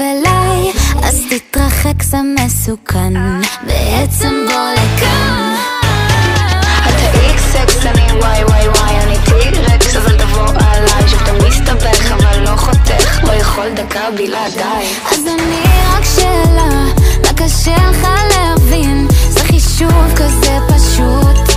אליי, אז תתרחק, זה מסוכן, בעצם בוא לכאן. אתה איקס-אקס, אני וואי וואי וואי, אני טי-רקס, אבל תבוא עליי, שאתה מסתבך אבל לא חותך, לא יכול דקה בלעדיי. אז אני רק שאלה, רק קשה לך להבין, זה חישוב כזה פשוט,